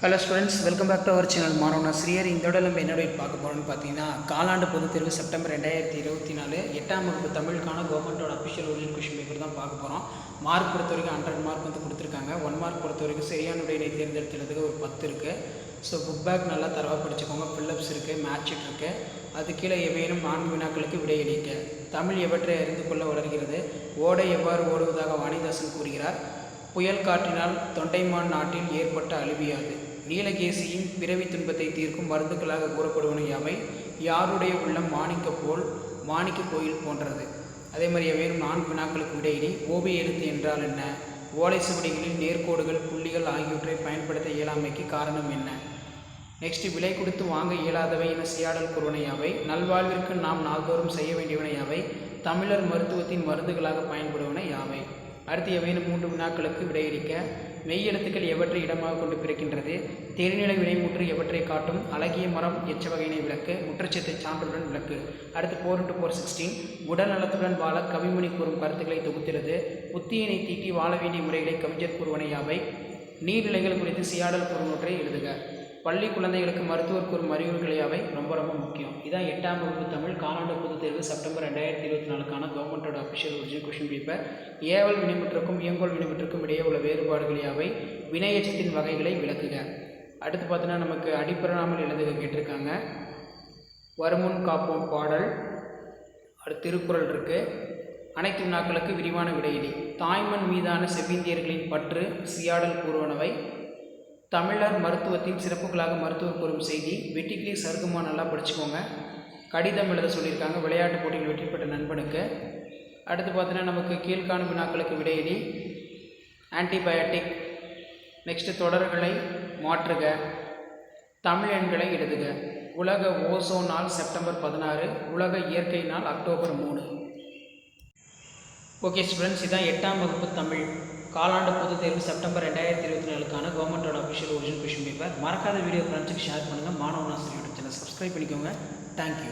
Hello students, welcome back to our channel. மாணவனா ஸ்ரீயர். இந்த விட நம்ம என்ன பார்க்க போகிறோம்னு பார்த்தீங்கன்னா, காலாண்டு பொதுத் தேர்வு செப்டம்பர் 2024 8ஆம் வகுப்பு தமிழுக்கான கவர்மெண்ட்டோட அஃபிஷியல் ஒரிஜினல் கொஷின் பேப்பர் தான் பார்க்க போகிறோம். மார்க் பொறுத்த வரைக்கும் 100 மார்க் வந்து கொடுத்துருக்காங்க. 1 மார்க் பொறுத்த வரைக்கும் சரியான விடையை தேர்ந்தெடுத்துறதுக்கு ஒரு 10 இருக்குது. ஸோ புக் பேக் நல்லா தரவாக படிச்சுக்கோங்க. ஃபில்லப்ஸ் இருக்குது, மேட்ச் ஷீட் இருக்குது. அது கீழே எவையேனும் 4 வினாக்களுக்கு விடையளிக்க. தமிழ் எவற்றை அறிந்து கொள்ள வளர்கிறது? ஓடை எவ்வாறு ஓடுவதாக வாணிதாசன் கூறுகிறார்? புயல் காற்றினால் தொண்டைமான் நாட்டில் ஏற்பட்ட அழிவியாது. நீலகேசியின் பிறவி துன்பத்தை தீர்க்கும் மருந்துகளாக கூறப்படுவன யாவை? யாருடைய உள்ளம் மாணிக்க போல் மாணிக்க கோயில் போன்றது. அதே மாதிரி வேறும் 4 வினாக்களுக்கு விடையிலே ஓவிய எழுத்து என்றால் என்ன? ஓலை சுவடிகளில் நேர்கோடுகள், புள்ளிகள் ஆகியவற்றை பயன்படுத்த இயலாமைக்கு காரணம் என்ன? நெக்ஸ்ட், விலை கொடுத்து வாங்க இயலாதவை என சியாடல் கூறுவன யாவை? நல்வாழ்விற்கு நாம் நாள்தோறும் செய்ய வேண்டியவன யாவை? தமிழர் மருத்துவத்தின் மருந்துகளாக பயன்படுவன யாவை? அடுத்து எவையின 3 வினாக்களுக்கு விடையளிக்க. மெய்யெழுத்துக்கள் எவற்றை இடமாக கொண்டு பிறக்கின்றது? தெரிநிலை வினைமுற்று எவற்றை காட்டும்? அழகிய மரம் எச்ச வகையினை விளக்கு. முற்றச்சத்தை சான்றுடன் விளக்கு. அடுத்து 4x4 16. உடல் நலத்துடன் வாழ கவிமணி கூறும் கருத்துக்களை தொகுக்கிறது. புத்தியினை தீட்டி வாழ வேண்டிய முறைகளை கவிஞர் கூறுவன யாவை? நீர்நிலைகள் குறித்து சியாடல் கூறுவனொற்றை எழுதுக. பள்ளி குழந்தைகளுக்கு மருத்துவர் கூறும் அறிவுரைகள் யாவை? ரொம்ப ரொம்ப முக்கியம். இதான் 8ஆம் வகுப்பு தமிழ் காலாண்டு பொதுத் தேர்வு செப்டம்பர் 2024க்கான கவர்மெண்ட்டோட அஃபிஷியல் ஒரிஜினல் கொஷின் பேப்பர். ஏவல் வினைமுற்றுக்கும் இயங்கோல் வினைமுற்றுக்கும் இடையே உள்ள வேறுபாடுகள் யாவை? வினையச்சத்தின் வகைகளை விளக்குக. அடுத்து பார்த்தீங்கன்னா, நமக்கு அடிப்பெறாமல் எழுதுக கேட்டிருக்காங்க. வருமுன் காப்போம் பாடல், அடுத்து திருக்குறள் இருக்குது. அனைத்து வினாக்களுக்கு விரிவான விடையிலி. தாய்மண் மீதான செவ்விந்தியர்களின் பற்று சியாடல் கூறுவனவை? தமிழர் மருத்துவத்தின் சிறப்புகளாக மருத்துவர் கூறும் செய்தி. வெட்டிக்கிளி சருகுமா நல்லா படிச்சுக்கோங்க. கடிதம் எழுத சொல்லியிருக்காங்க. விளையாட்டு போட்டியில் வெற்றி பெற்ற நண்பனுக்கு. அடுத்து பார்த்தீங்கன்னா, நமக்கு கீழ்காணும் வினாக்களுக்கு விடையிலி. ஆன்டிபயோட்டிக். நெக்ஸ்ட்டு தொடர்களை மாற்றுக. தமிழ் எண்களை எழுதுக. உலக ஓசோன் நாள் செப்டம்பர் 16. உலக இயற்கை நாள் அக்டோபர் 3. ஓகே ஸ்டூடெண்ட்ஸ், இதான் 8ஆம் வகுப்பு தமிழ் காலாண்டு பொதுத் தேர்வு செப்டம்பர் 2024க்கான கவர்மெண்ட்டோட அஃபிஷியல் ஒரிஜினல் கொஷின் பேப்பர். மறக்காத வீடியோ ஃப்ரெண்ட்ஸுக்கு ஷேர் பண்ணுங்கள். மாணவனா ஸ்ரீ யூடியூப் சேனல் சப்ஸ்கிரைப் பண்ணிக்கோங்க. தேங்க்யூ.